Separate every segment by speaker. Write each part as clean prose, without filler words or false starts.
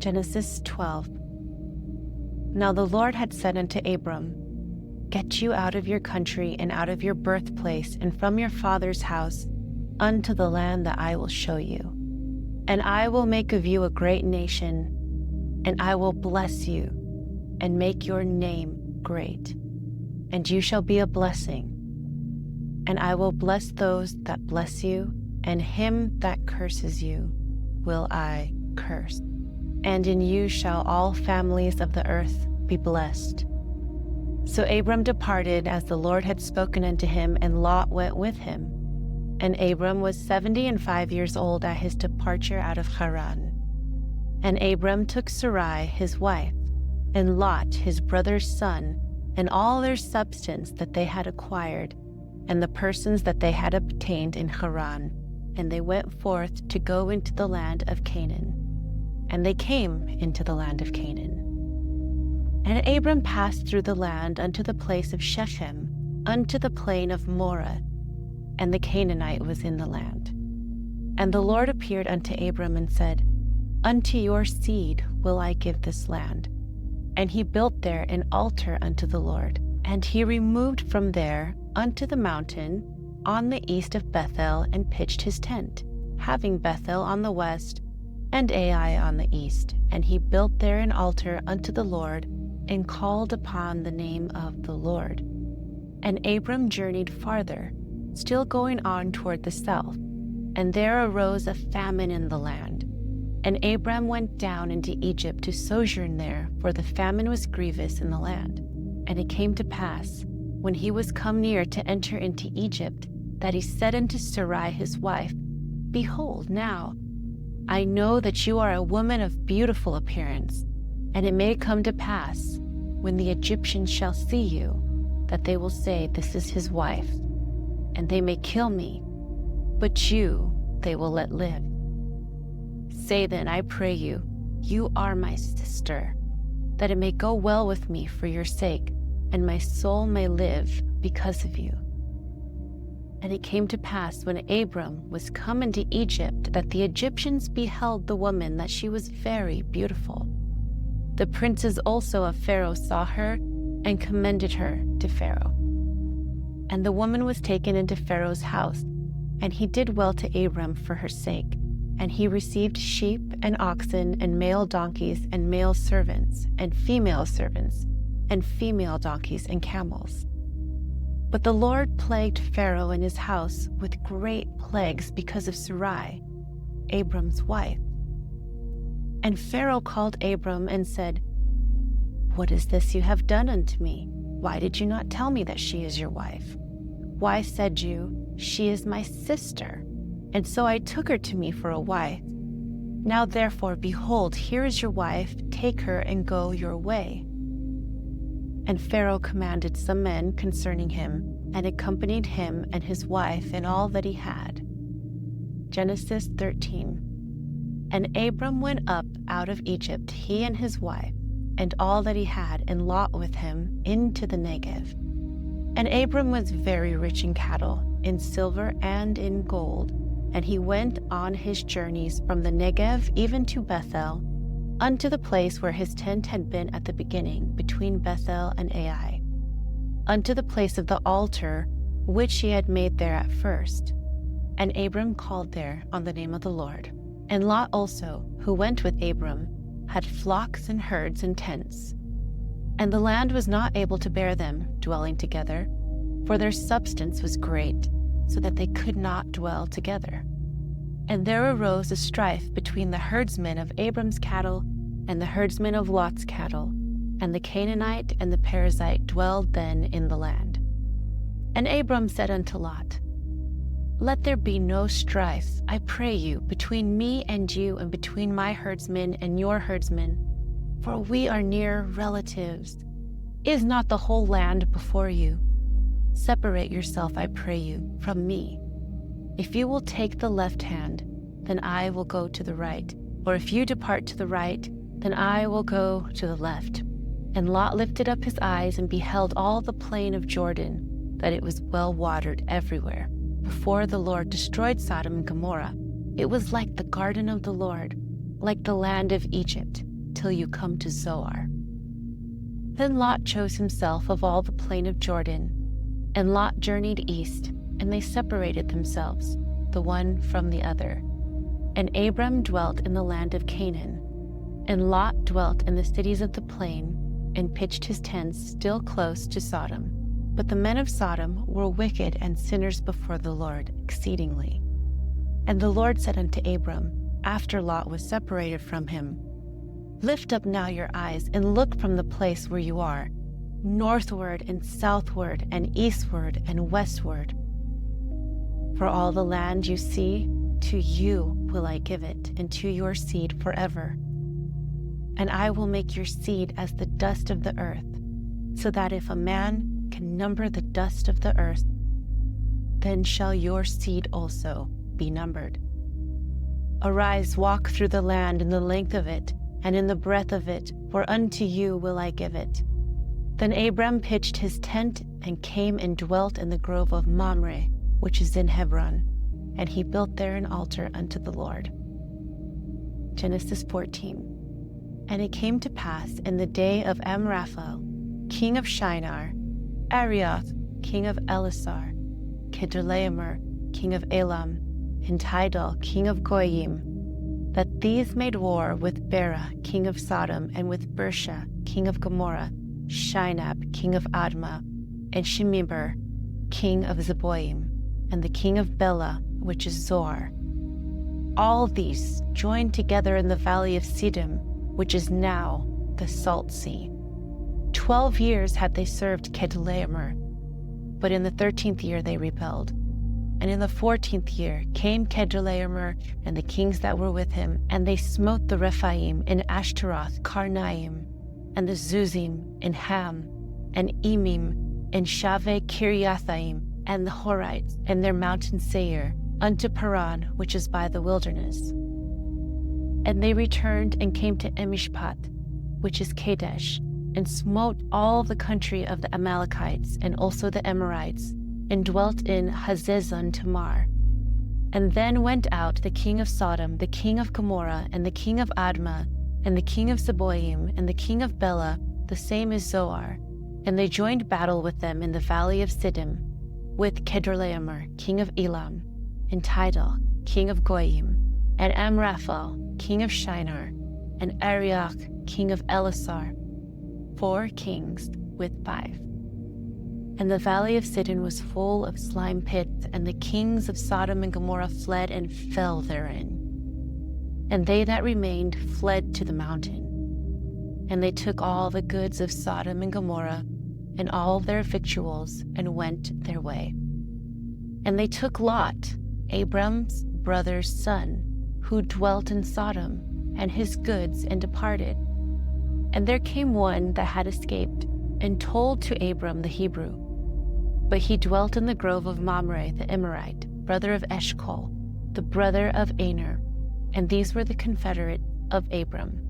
Speaker 1: Genesis 12. Now the Lord had said unto Abram, Get you out of your country and out of your birthplace and from your father's house unto the land that I will show you. And I will make of you a great nation, and I will bless you and make your name great, and you shall be a blessing. And I will bless those that bless you, and him that curses you will I curse. And in you shall all families of the earth be blessed. So Abram departed as the Lord had spoken unto him, and Lot went with him. And Abram was 75 years old at his departure out of Haran. And Abram took Sarai his wife, and Lot his brother's son, and all their substance that they had acquired, and the persons that they had obtained in Haran, and they went forth to go into the land of Canaan. And they came into the land of Canaan. And Abram passed through the land unto the place of Shechem, unto the plain of Moreh, and the Canaanite was in the land. And the Lord appeared unto Abram and said, Unto your seed will I give this land. And he built there an altar unto the Lord. And he removed from there unto the mountain on the east of Bethel, and pitched his tent, having Bethel on the west, and Ai on the east. And he built there an altar unto the Lord, and called upon the name of the Lord. And Abram journeyed farther, still going on toward the south. And there arose a famine in the land. And Abram went down into Egypt to sojourn there, for the famine was grievous in the land. And it came to pass, when he was come near to enter into Egypt, that he said unto Sarai his wife, Behold, now, I know that you are a woman of beautiful appearance, and it may come to pass, when the Egyptians shall see you, that they will say, This is his wife, and they may kill me, but you they will let live. Say then, I pray you, you are my sister, that it may go well with me for your sake, and my soul may live because of you. And it came to pass, when Abram was come into Egypt, that the Egyptians beheld the woman, that she was very beautiful. The princes also of Pharaoh saw her, and commended her to Pharaoh. And the woman was taken into Pharaoh's house, and he did well to Abram for her sake. And he received sheep and oxen, and male donkeys, and male servants, and female servants, and female donkeys and camels. But the Lord plagued Pharaoh and his house with great plagues because of Sarai, Abram's wife. And Pharaoh called Abram and said, What is this you have done unto me? Why did you not tell me that she is your wife? Why said you, She is my sister? And so I took her to me for a wife. Now therefore, behold, here is your wife, take her and go your way. And Pharaoh commanded some men concerning him, and accompanied him and his wife and all that he had. Genesis 13. And Abram went up out of Egypt, he and his wife, and all that he had, and Lot with him, into the Negev. And Abram was very rich in cattle, in silver and in gold. And he went on his journeys from the Negev even to Bethel, unto the place where his tent had been at the beginning, between Bethel and Ai, unto the place of the altar which he had made there at first. And Abram called there on the name of the Lord. And Lot also, who went with Abram, had flocks and herds and tents. And the land was not able to bear them, dwelling together, for their substance was great, so that they could not dwell together. And there arose a strife between the herdsmen of Abram's cattle and the herdsmen of Lot's cattle, and the Canaanite and the Perizzite dwelled then in the land. And Abram said unto Lot, Let there be no strife, I pray you, between me and you, and between my herdsmen and your herdsmen, for we are near relatives. Is not the whole land before you? Separate yourself, I pray you, from me. If you will take the left hand, then I will go to the right. Or if you depart to the right, then I will go to the left. And Lot lifted up his eyes and beheld all the plain of Jordan, that it was well watered everywhere. Before the Lord destroyed Sodom and Gomorrah, it was like the garden of the Lord, like the land of Egypt. till you come to Zoar." Then Lot chose himself of all the plain of Jordan, and Lot journeyed east, and they separated themselves, the one from the other. And Abram dwelt in the land of Canaan, and Lot dwelt in the cities of the plain, and pitched his tents still close to Sodom. But the men of Sodom were wicked and sinners before the Lord exceedingly. And the Lord said unto Abram, after Lot was separated from him, "Lift up now your eyes, and look from the place where you are, northward and southward and eastward and westward. For all the land you see, to you will I give it, and to your seed forever. And I will make your seed as the dust of the earth, so that if a man can number the dust of the earth, then shall your seed also be numbered. Arise, walk through the land in the length of it, and in the breadth of it, for unto you will I give it." Then Abram pitched his tent, and came and dwelt in the grove of Mamre, which is in Hebron, and he built there an altar unto the Lord. Genesis 14. And it came to pass in the day of Amraphel, king of Shinar, Arioch, king of Elasar, Kedorlaomer, king of Elam, and Tidal, king of Goyim, that these made war with Bera, king of Sodom, and with Bersha, king of Gomorrah, Shinab, king of Admah, and Shemeber, king of Zeboim, and the king of Bela, which is Zoar. All these joined together in the valley of Siddim, which is now the Salt Sea. 12 years had they served Kedorlaomer, but in the 13th year they rebelled. And in the 14th year came Kedorlaomer and the kings that were with him, and they smote the Rephaim in Ashtaroth, Karnaim, and the Zuzim in Ham, and Emim in Shaveh Kiriathaim, and the Horites in their mountain Seir, unto Paran, which is by the wilderness. And they returned and came to Emishpat, which is Kadesh, and smote all the country of the Amalekites, and also the Amorites, and dwelt in Hazezon Tamar. And then went out the king of Sodom, the king of Gomorrah, and the king of Admah, and the king of Zeboim, and the king of Bela, the same is Zoar. And they joined battle with them in the valley of Siddim, with Kedorlaomer, king of Elam, and Tidal, king of Goyim, and Amraphel, king of Shinar, and Arioch, king of Elasar, 4 kings with 5. And the valley of Siddim was full of slime pits, and the kings of Sodom and Gomorrah fled and fell therein. And they that remained fled to the mountain. And they took all the goods of Sodom and Gomorrah, and all their victuals, and went their way. And they took Lot, Abram's brother's son, who dwelt in Sodom, and his goods, and departed. And there came one that had escaped, and told to Abram the Hebrew. But he dwelt in the grove of Mamre the Amorite, brother of Eshcol, the brother of Aner, and these were the confederate of Abram.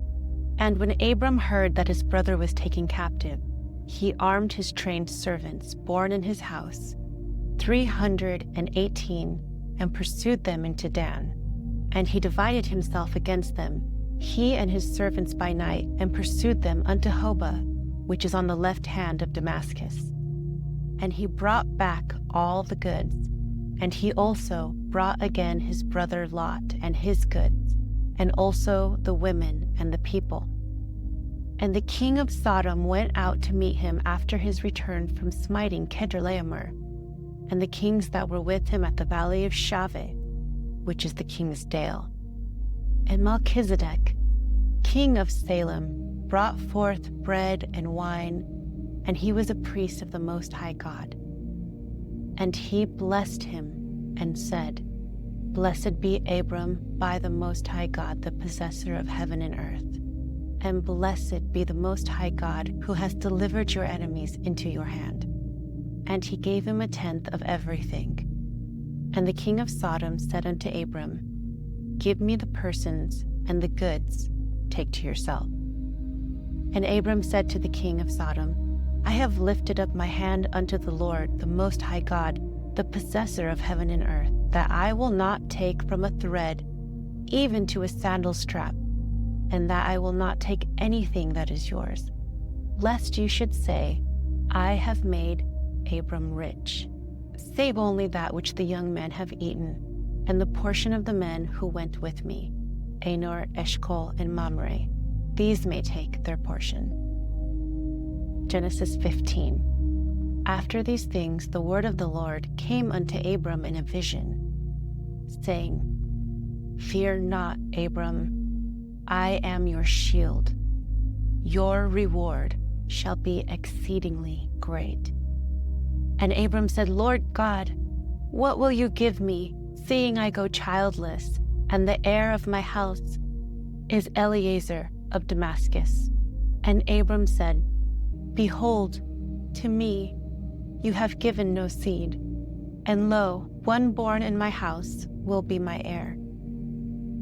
Speaker 1: And when Abram heard that his brother was taken captive, he armed his trained servants, born in his house, 318, and pursued them into Dan. And he divided himself against them, he and his servants by night, and pursued them unto Hobah, which is on the left hand of Damascus. And he brought back all the goods, and he also brought again his brother Lot and his goods, and also the women and the people. And the king of Sodom went out to meet him after his return from smiting Kedorlaomer, and the kings that were with him at the valley of Shaveh, which is the king's dale. And Melchizedek, king of Salem, brought forth bread and wine, and he was a priest of the Most High God. And he blessed him and said, Blessed be Abram by the Most High God, the possessor of heaven and earth. And blessed be the Most High God, who has delivered your enemies into your hand. And he gave him 1/10 of everything. And the king of Sodom said unto Abram, Give me the persons and the goods, take to yourself. And Abram said to the king of Sodom, I have lifted up my hand unto the Lord, the Most High God, the possessor of heaven and earth, that I will not take from a thread, even to a sandal strap, and that I will not take anything that is yours, lest you should say, I have made Abram rich. Save only that which the young men have eaten, and the portion of the men who went with me, Anor, Eshcol, and Mamre. These may take their portion. Genesis 15. After these things, the word of the Lord came unto Abram in a vision, saying, Fear not, Abram, I am your shield. Your reward shall be exceedingly great. And Abram said, Lord God, what will you give me, seeing I go childless, and the heir of my house is Eliezer of Damascus? And Abram said, Behold, to me you have given no seed, and lo, one born in my house will be my heir.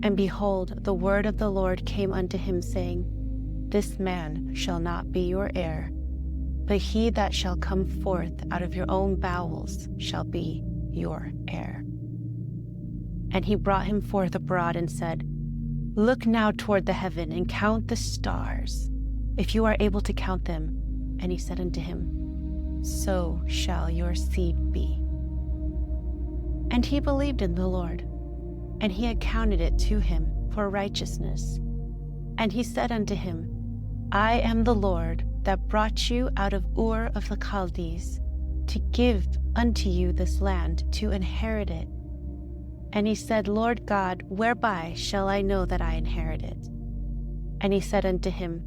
Speaker 1: And behold, the word of the Lord came unto him, saying, This man shall not be your heir, but he that shall come forth out of your own bowels shall be your heir. And he brought him forth abroad and said, Look now toward the heaven and count the stars, if you are able to count them. And he said unto him, So shall your seed be. And he believed in the Lord, and he accounted it to him for righteousness. And he said unto him, I am the Lord that brought you out of Ur of the Chaldees, to give unto you this land to inherit it. And he said, Lord God, whereby shall I know that I inherit it? And he said unto him,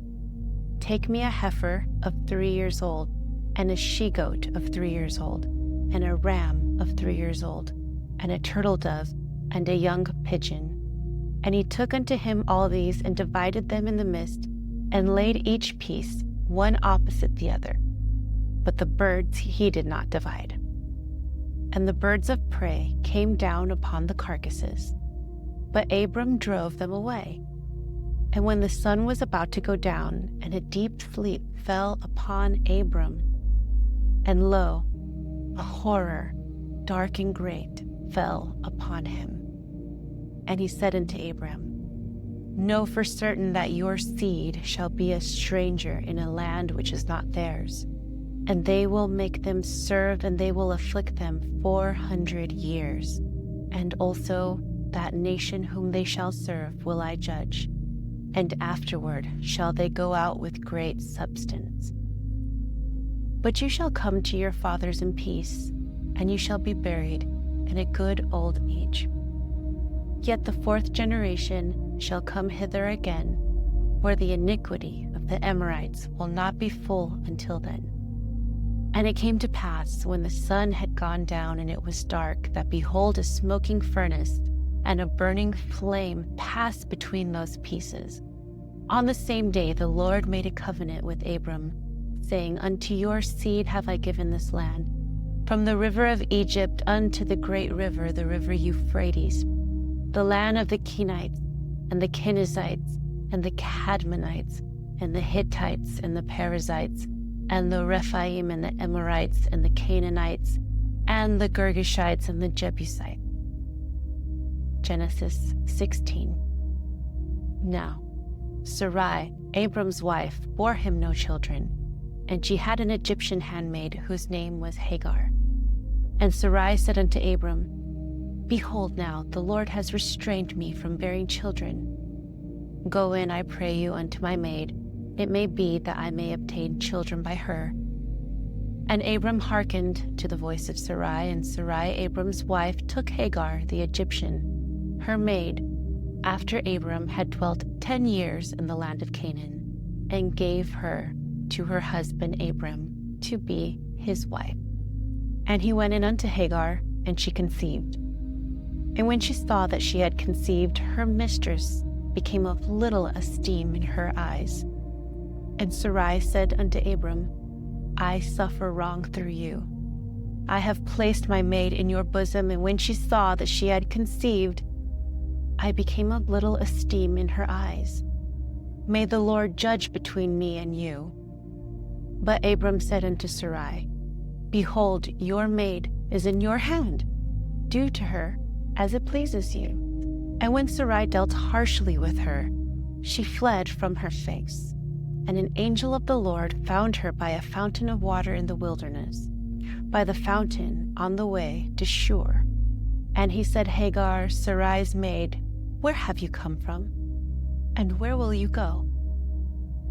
Speaker 1: Take me a heifer of 3 years old, and a she-goat of 3 years old, and a ram of 3 years old, and a turtle dove, and a young pigeon. And he took unto him all these, and divided them in the midst, and laid each piece one opposite the other. But the birds he did not divide. And the birds of prey came down upon the carcasses, but Abram drove them away. And when the sun was about to go down, and a deep sleep fell upon Abram, and lo, a horror, dark and great, fell upon him. And he said unto Abram, Know for certain that your seed shall be a stranger in a land which is not theirs, and they will make them serve, and they will afflict them 400 years. And also that nation whom they shall serve will I judge, and afterward shall they go out with great substance. But you shall come to your fathers in peace, and you shall be buried in a good old age. Yet the 4th generation shall come hither again, where the iniquity of the Amorites will not be full until then. And it came to pass, when the sun had gone down and it was dark, that behold, a smoking furnace and a burning flame passed between those pieces. On the same day the Lord made a covenant with Abram, saying, Unto your seed have I given this land, from the river of Egypt unto the great river, the river Euphrates, the land of the Kenites, and the Kenizzites, and the Cadmonites, and the Hittites, and the Perizzites, and the Rephaim, and the Amorites, and the Canaanites, and the Girgashites, and the Jebusites. Genesis 16. Now Sarai, Abram's wife, bore him no children, and she had an Egyptian handmaid whose name was Hagar. And Sarai said unto Abram, Behold now, the Lord has restrained me from bearing children. Go in, I pray you, unto my maid. It may be that I may obtain children by her. And Abram hearkened to the voice of Sarai, and Sarai, Abram's wife, took Hagar the Egyptian, her maid, after Abram had dwelt 10 years in the land of Canaan, and gave her to her husband Abram to be his wife. And he went in unto Hagar, and she conceived. And when she saw that she had conceived, her mistress became of little esteem in her eyes. And Sarai said unto Abram, I suffer wrong through you. I have placed my maid in your bosom, and when she saw that she had conceived, I became of little esteem in her eyes. May the Lord judge between me and you. But Abram said unto Sarai, Behold, your maid is in your hand. Do to her as it pleases you. And when Sarai dealt harshly with her, she fled from her face. And an angel of the Lord found her by a fountain of water in the wilderness, by the fountain on the way to Shur. And he said, Hagar, Sarai's maid, where have you come from? And where will you go?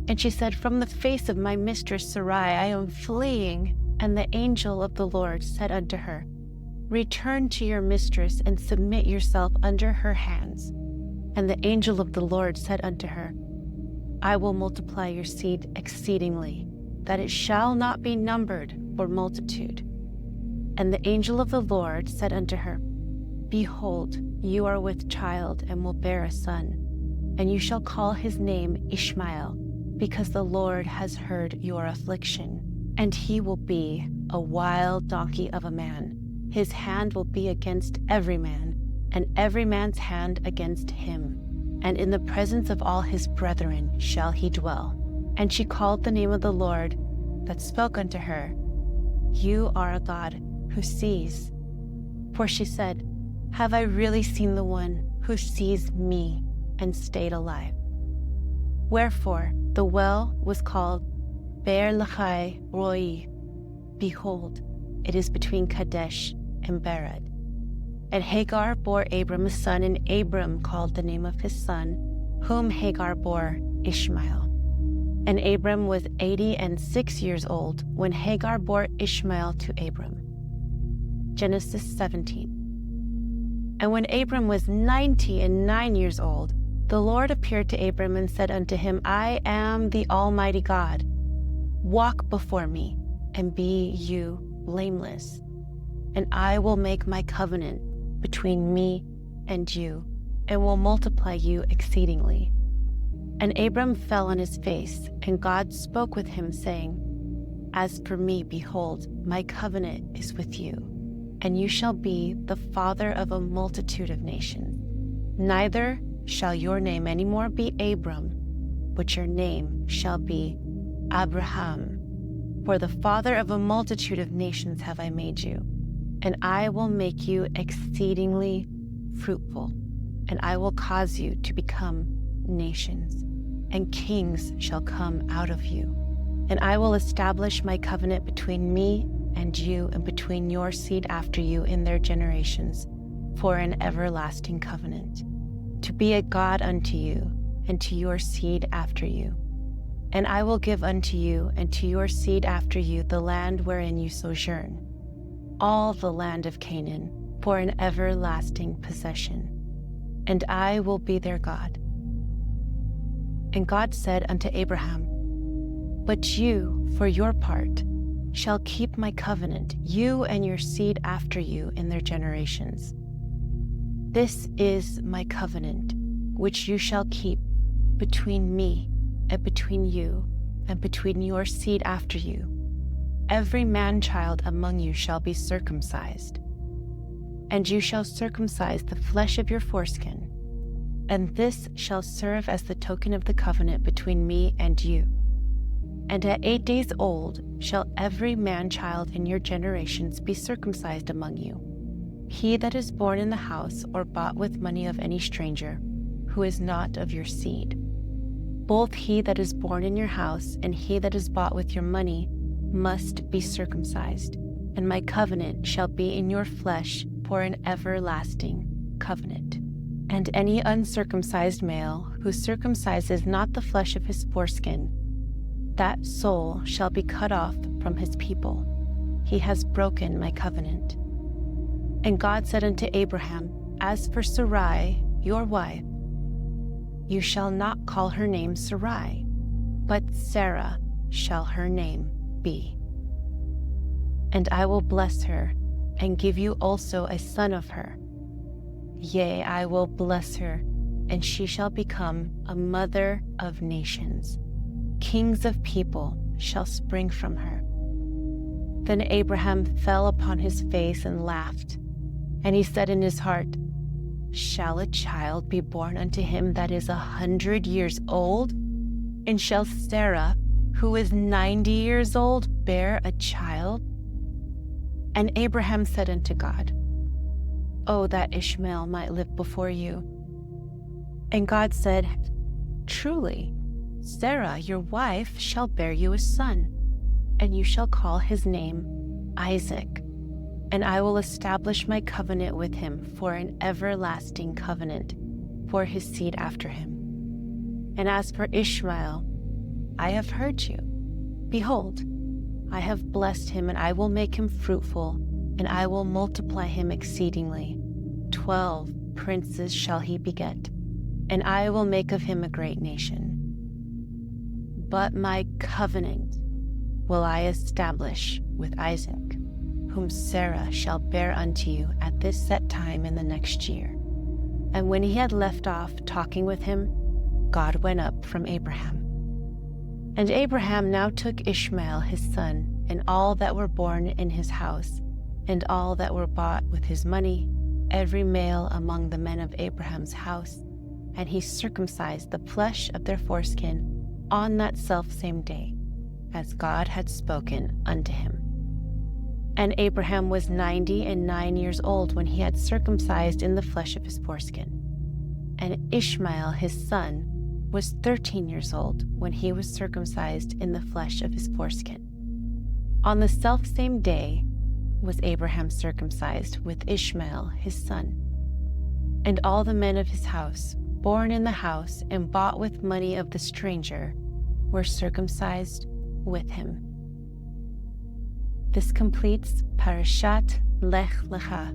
Speaker 1: And she said, from the face of my mistress Sarai I am fleeing. And the angel of the Lord said unto her, return to your mistress and submit yourself under her hands. And the angel of the Lord said unto her, I will multiply your seed exceedingly, that it shall not be numbered for multitude. And the angel of the Lord said unto her, behold, you are with child and will bear a son, and you shall call his name Ishmael, because the Lord has heard your affliction. And he will be a wild donkey of a man. His hand will be against every man, and every man's hand against him. And in the presence of all his brethren shall he dwell. And she called the name of the Lord that spoke unto her, you are a God who sees. For she said, have I really seen the one who sees me and stayed alive? Wherefore the well was called Be'er Lahai Roi. Behold, it is between Kadesh and Bered. And Hagar bore Abram a son, and Abram called the name of his son, whom Hagar bore, Ishmael. And Abram was 86 years old when Hagar bore Ishmael to Abram. Genesis 17. And when Abram was 99 years old, the Lord appeared to Abram and said unto him, I am the Almighty God. Walk before me, and be you blameless. And I will make my covenant between me and you, and will multiply you exceedingly. And Abram fell on his face, and God spoke with him, saying, as for me, behold, my covenant is with you, and you shall be the father of a multitude of nations. Neither shall your name any more be Abram, but your name shall be Abraham. For the father of a multitude of nations have I made you, and I will make you exceedingly fruitful, and I will cause you to become nations, and kings shall come out of you. And I will establish my covenant between me and you, and between your seed after you in their generations, for an everlasting covenant, to be a God unto you, and to your seed after you. And I will give unto you and to your seed after you the land wherein you sojourn, all the land of Canaan, for an everlasting possession. And I will be their God. And God said unto Abraham, but you, for your part, shall keep my covenant, you and your seed after you in their generations. This is my covenant, which you shall keep between me and between you and between your seed after you. Every man-child among you shall be circumcised, and you shall circumcise the flesh of your foreskin, and this shall serve as the token of the covenant between me and you. And at 8 days old shall every man-child in your generations be circumcised among you, he that is born in the house or bought with money of any stranger, who is not of your seed. Both he that is born in your house and he that is bought with your money must be circumcised, and my covenant shall be in your flesh for an everlasting covenant. And any uncircumcised male who circumcises not the flesh of his foreskin, that soul shall be cut off from his people. He has broken my covenant. And God said unto Abraham, as for Sarai, your wife, you shall not call her name Sarai, but Sarah shall her name be. And I will bless her, and give you also a son of her. Yea, I will bless her, and she shall become a mother of nations. Kings of people shall spring from her. Then Abraham fell upon his face and laughed, and he said in his heart, shall a child be born unto him that is 100 years old? And shall Sarah, who is 90 years old, bear a child? And Abraham said unto God, oh, that Ishmael might live before you. And God said, Truly, Sarah, your wife, shall bear you a son, and you shall call his name Isaac. And I will establish my covenant with him for an everlasting covenant for his seed after him. And as for Ishmael, I have heard you. Behold, I have blessed him, and I will make him fruitful, and I will multiply him exceedingly. 12 princes shall he beget, and I will make of him a great nation. But my covenant will I establish with Isaac, whom Sarah shall bear unto you at this set time in the next year. And when he had left off talking with him, God went up from Abraham. And Abraham now took Ishmael his son, and all that were born in his house, and all that were bought with his money, every male among the men of Abraham's house, and he circumcised the flesh of their foreskin on that selfsame day, as God had spoken unto him. And Abraham was 99 years old when he had circumcised in the flesh of his foreskin. And Ishmael his son was 13 years old when he was circumcised in the flesh of his foreskin. On the selfsame day was Abraham circumcised with Ishmael his son. And all the men of his house, born in the house and bought with money of the stranger, were circumcised with him. This completes Parashat Lech Lecha.